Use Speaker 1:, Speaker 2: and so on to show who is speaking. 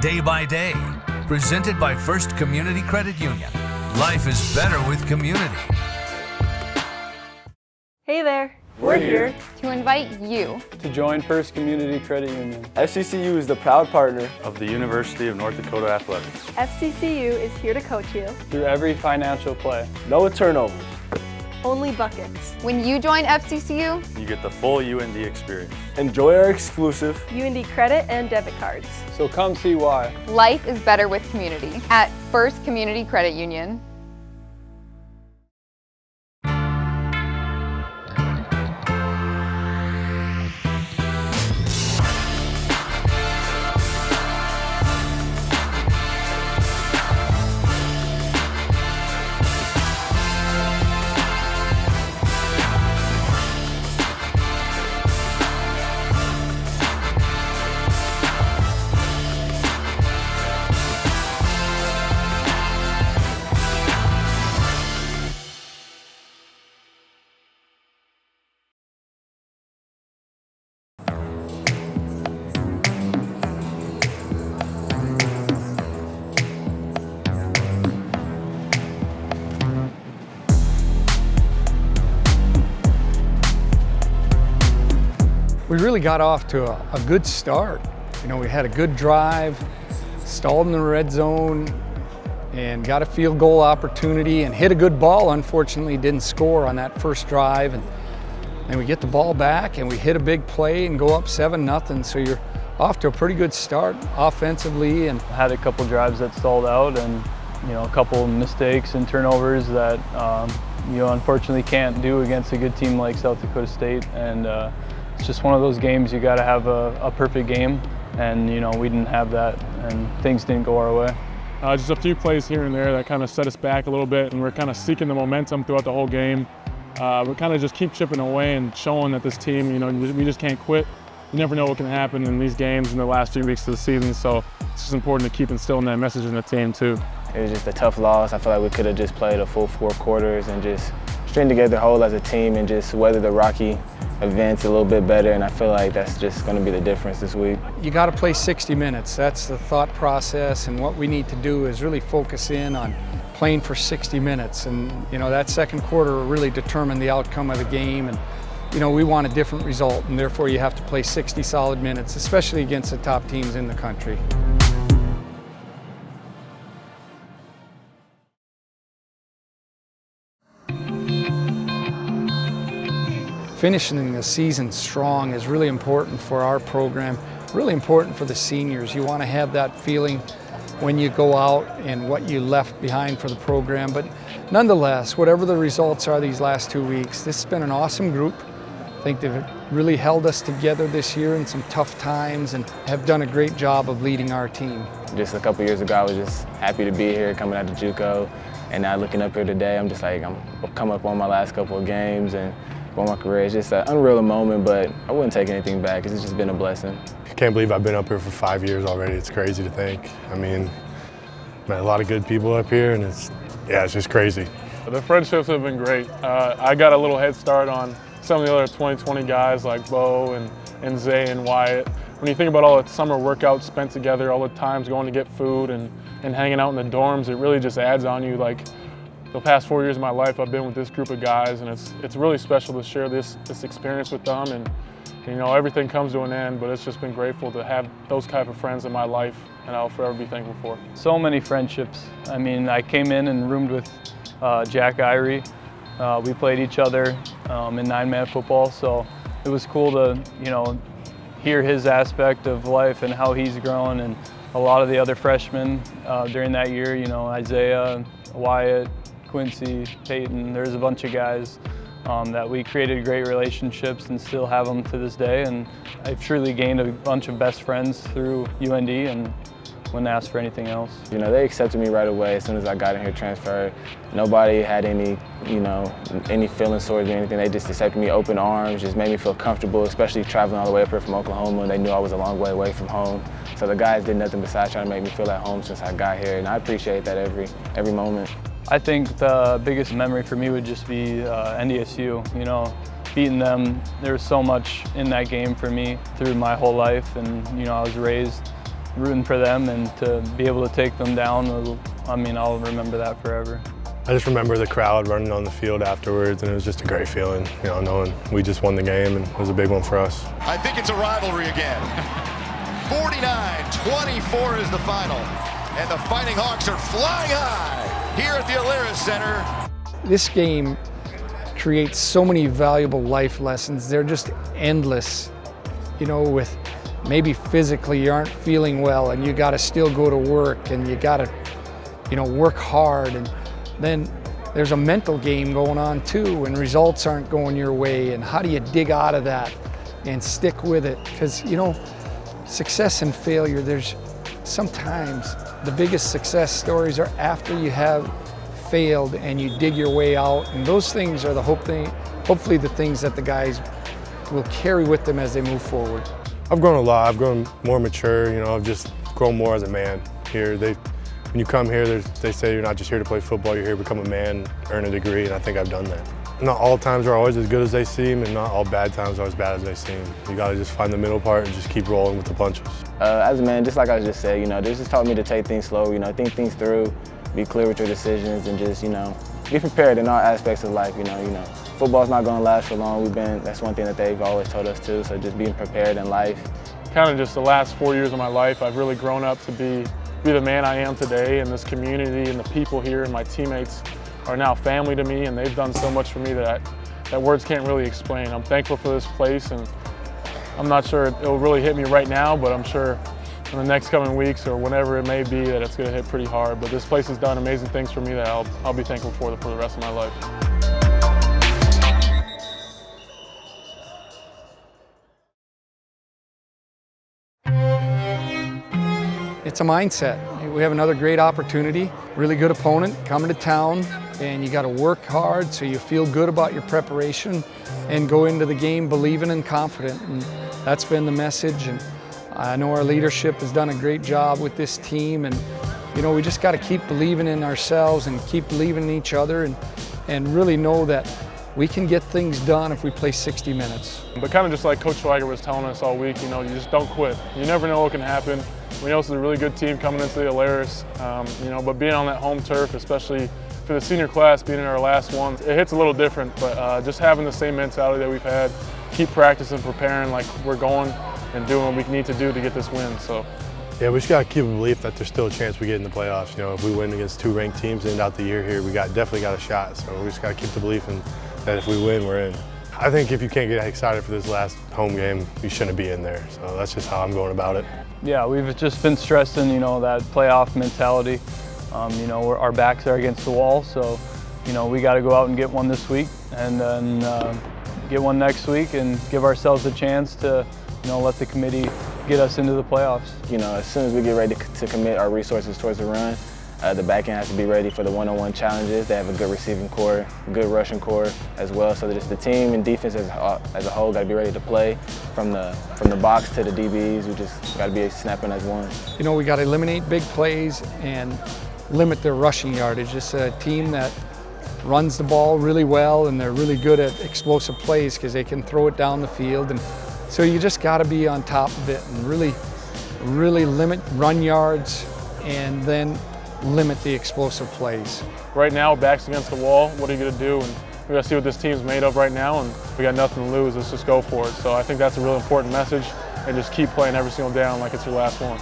Speaker 1: Day by day. Presented by First Community Credit Union. Life is better with community.
Speaker 2: Hey there.
Speaker 3: We're here
Speaker 4: to invite you
Speaker 3: to join First Community Credit Union.
Speaker 5: FCCU is the proud partner
Speaker 6: of the University of North Dakota Athletics.
Speaker 2: FCCU is here to coach you
Speaker 3: through every financial play.
Speaker 5: No turnovers.
Speaker 2: Only buckets.
Speaker 4: When you join FCCU,
Speaker 6: you get the full UND experience.
Speaker 5: Enjoy our exclusive
Speaker 2: UND credit and debit cards.
Speaker 3: So come see why.
Speaker 4: Life is better with community at First Community Credit Union.
Speaker 7: We really got off to a good start. You know, we had a good drive, stalled in the red zone, and got a field goal opportunity and hit a good ball. Unfortunately, didn't score on that first drive. And then we get the ball back and we hit a big play and go up 7-0. So you're off to a pretty good start offensively. And
Speaker 3: had a couple drives that stalled out, and a couple mistakes and turnovers that unfortunately can't do against a good team like South Dakota State. And it's just one of those games you got to have a perfect game, and we didn't have that, and things didn't go our way.
Speaker 8: Just a few plays here and there that kind of set us back a little bit, and we're kind of seeking the momentum throughout the whole game. We kind of just keep chipping away and showing that this team, we just can't quit. You never know what can happen in these games in the last few weeks of the season, so it's just important to keep instilling that message in the team too.
Speaker 9: It was just a tough loss. I feel like we could have just played a full 4 quarters and just string together whole as a team and just weather the rocky events a little bit better, and I feel like that's just going to be the difference this week.
Speaker 7: You got to play 60 minutes. That's the thought process, and what we need to do is really focus in on playing for 60 minutes. And that second quarter will really determine the outcome of the game, and we want a different result, and therefore you have to play 60 solid minutes, especially against the top teams in the country. Finishing the season strong is really important for our program, really important for the seniors. You want to have that feeling when you go out and what you left behind for the program. But nonetheless, whatever the results are these last 2 weeks, this has been an awesome group. I think they've really held us together this year in some tough times and have done a great job of leading our team.
Speaker 9: Just a couple years ago, I was just happy to be here coming out of JUCO, and now looking up here today, I'm just like, I'm coming up on my last couple of games and on my career. It's just an unreal moment, but I wouldn't take anything back. It's just been a blessing.
Speaker 10: I can't believe I've been up here for 5 years already. It's crazy to think. I mean, met a lot of good people up here, and it's just crazy.
Speaker 8: The friendships have been great. I got a little head start on some of the other 2020 guys like Bo and Zay and Wyatt. When you think about all the summer workouts spent together, all the times going to get food and hanging out in the dorms, it really just adds on you. Like, the past 4 years of my life, I've been with this group of guys, and it's really special to share this experience with them. And everything comes to an end, but it's just been grateful to have those type of friends in my life, and I'll forever be thankful for.
Speaker 3: So many friendships. I mean, I came in and roomed with Jack Irie. We played each other in 9-man football, so it was cool to hear his aspect of life and how he's grown. And a lot of the other freshmen during that year, Isaiah, Wyatt, Quincy, Peyton, there's a bunch of guys that we created great relationships and still have them to this day. And I've truly gained a bunch of best friends through UND and wouldn't ask for anything else.
Speaker 9: They accepted me right away as soon as I got in here transferred. Nobody had any feelings towards me or anything. They just accepted me open arms, just made me feel comfortable, especially traveling all the way up here from Oklahoma, and they knew I was a long way away from home. So the guys did nothing besides trying to make me feel at home since I got here, and I appreciate that every moment.
Speaker 3: I think the biggest memory for me would just be NDSU. Beating them, there was so much in that game for me through my whole life, and I was raised rooting for them and to be able to take them down, I mean, I'll remember that forever.
Speaker 10: I just remember the crowd running on the field afterwards, and it was just a great feeling, you know, knowing we just won the game, and it was a big one for us.
Speaker 11: I think it's a rivalry again. 49-24 is the final, and the Fighting Hawks are flying high here at the Alaris Center.
Speaker 7: This game creates so many valuable life lessons. They're just endless, you know, with maybe physically you aren't feeling well and you got to still go to work and you got to, you know, work hard. And then there's a mental game going on too, and results aren't going your way, and how do you dig out of that and stick with it? Because, you know, success and failure, there's sometimes the biggest success stories are after you have failed and you dig your way out, and those things are the hopefully the things that the guys will carry with them as they move forward.
Speaker 10: I've grown a lot. I've grown more mature, you know, I've just grown more as a man here. When you come here, they say you're not just here to play football, you're here to become a man, earn a degree, and I think I've done that. Not all times are always as good as they seem, and not all bad times are as bad as they seem. You gotta just find the middle part and just keep rolling with the punches.
Speaker 9: As a man, just like I just said, you know, this just taught me to take things slow, you know, think things through, be clear with your decisions, and just, you know, be prepared in all aspects of life, you know. Football's not gonna last for long. That's one thing that they've always told us too, so just being prepared in life.
Speaker 8: Kind of just the last 4 years of my life, I've really grown up to be the man I am today, and this community and the people here and my teammates are now family to me, and they've done so much for me that words can't really explain. I'm thankful for this place, and I'm not sure it'll really hit me right now, but I'm sure in the next coming weeks or whenever it may be that it's going to hit pretty hard. But this place has done amazing things for me that I'll be thankful for the rest of my life.
Speaker 7: It's a mindset. We have another great opportunity, really good opponent coming to town, and you got to work hard so you feel good about your preparation and go into the game believing and confident. And that's been the message. And I know our leadership has done a great job with this team, and you know, we just got to keep believing in ourselves and keep believing in each other, and really know that we can get things done if we play 60 minutes.
Speaker 8: But kind of just like Coach Schweiger was telling us all week, you know, you just don't quit. You never know what can happen. We know this is a really good team coming into the Alaris, you know, but being on that home turf, especially for the senior class, being in our last one, it hits a little different, but just having the same mentality that we've had, keep practicing, preparing like we're going and doing what we need to do to get this win. So.
Speaker 10: Yeah, we just got to keep a belief that there's still a chance we get in the playoffs. You know, if we win against 2 ranked teams and end out the year here, we definitely got a shot. So we just got to keep the belief in that if we win, we're in. I think if you can't get excited for this last home game, you shouldn't be in there. So that's just how I'm going about it.
Speaker 3: Yeah, we've just been stressing, you know, that playoff mentality. You know, our backs are against the wall, so, you know, we got to go out and get one this week, and then get one next week, and give ourselves a chance to, you know, let the committee get us into the playoffs.
Speaker 9: You know, as soon as we get ready to commit our resources towards the run, the back end has to be ready for the one-on-one challenges. They have a good receiving core, good rushing core as well. So that the team and defense as a whole got to be ready to play from the box to the DBs. We just got to be snapping as one.
Speaker 7: You know, we got to eliminate big plays and limit their rushing yardage. It's a team that runs the ball really well, and they're really good at explosive plays because they can throw it down the field. And so you just got to be on top of it and really limit run yards, and then limit the explosive plays.
Speaker 8: Right now, backs against the wall, what are you going to do? And we got to see what this team's made of right now, and we got nothing to lose. Let's just go for it. So I think that's a really important message, and just keep playing every single down like it's your last one.